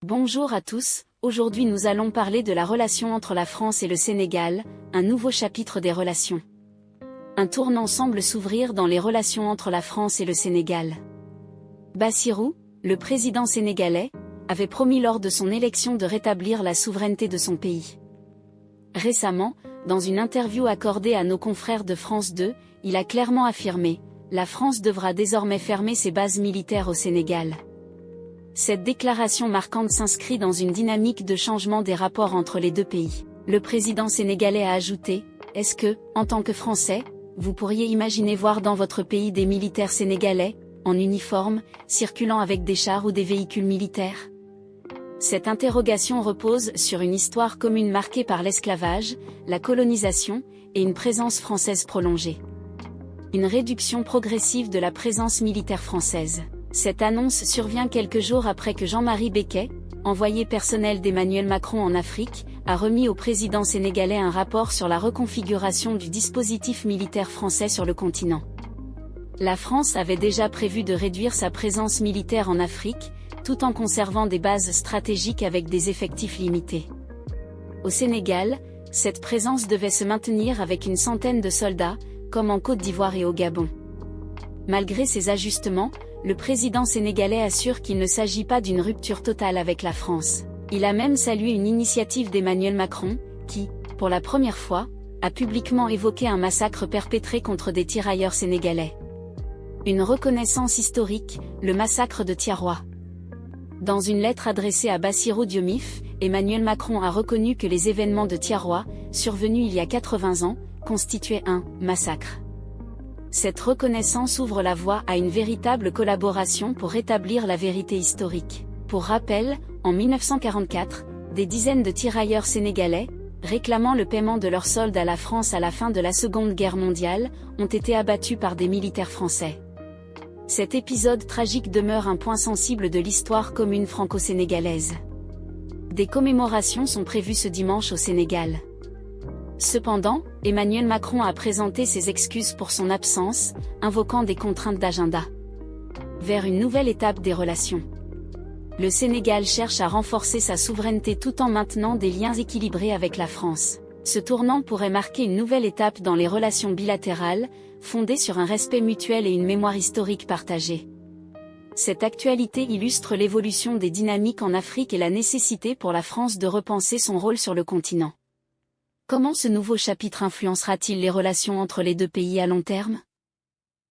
Bonjour à tous, aujourd'hui nous allons parler de la relation entre la France et le Sénégal, un nouveau chapitre des relations. Un tournant semble s'ouvrir dans les relations entre la France et le Sénégal. Bassirou, le président sénégalais, avait promis lors de son élection de rétablir la souveraineté de son pays. Récemment, dans une interview accordée à nos confrères de France 2, il a clairement affirmé « La France devra désormais fermer ses bases militaires au Sénégal ». Cette déclaration marquante s'inscrit dans une dynamique de changement des rapports entre les deux pays. Le président sénégalais a ajouté « Est-ce que, en tant que Français, vous pourriez imaginer voir dans votre pays des militaires sénégalais, en uniforme, circulant avec des chars ou des véhicules militaires ?» Cette interrogation repose sur une histoire commune marquée par l'esclavage, la colonisation, et une présence française prolongée. Une réduction progressive de la présence militaire française. Cette annonce survient quelques jours après que Jean-Marie Becquet, envoyé personnel d'Emmanuel Macron en Afrique, a remis au président sénégalais un rapport sur la reconfiguration du dispositif militaire français sur le continent. La France avait déjà prévu de réduire sa présence militaire en Afrique, tout en conservant des bases stratégiques avec des effectifs limités. Au Sénégal, cette présence devait se maintenir avec une centaine de soldats, comme en Côte d'Ivoire et au Gabon. Malgré ces ajustements, le président sénégalais assure qu'il ne s'agit pas d'une rupture totale avec la France. Il a même salué une initiative d'Emmanuel Macron, qui, pour la première fois, a publiquement évoqué un massacre perpétré contre des tirailleurs sénégalais. Une reconnaissance historique, le massacre de Tiaroua. Dans une lettre adressée à Bassirou Diomaye, Emmanuel Macron a reconnu que les événements de Tiaroua, survenus il y a 80 ans, constituaient un « massacre ». Cette reconnaissance ouvre la voie à une véritable collaboration pour rétablir la vérité historique. Pour rappel, en 1944, des dizaines de tirailleurs sénégalais, réclamant le paiement de leurs soldes à la France à la fin de la Seconde Guerre mondiale, ont été abattus par des militaires français. Cet épisode tragique demeure un point sensible de l'histoire commune franco-sénégalaise. Des commémorations sont prévues ce dimanche au Sénégal. Cependant, Emmanuel Macron a présenté ses excuses pour son absence, invoquant des contraintes d'agenda. Vers une nouvelle étape des relations. Le Sénégal cherche à renforcer sa souveraineté tout en maintenant des liens équilibrés avec la France. Ce tournant pourrait marquer une nouvelle étape dans les relations bilatérales, fondées sur un respect mutuel et une mémoire historique partagée. Cette actualité illustre l'évolution des dynamiques en Afrique et la nécessité pour la France de repenser son rôle sur le continent. Comment ce nouveau chapitre influencera-t-il les relations entre les deux pays à long terme ?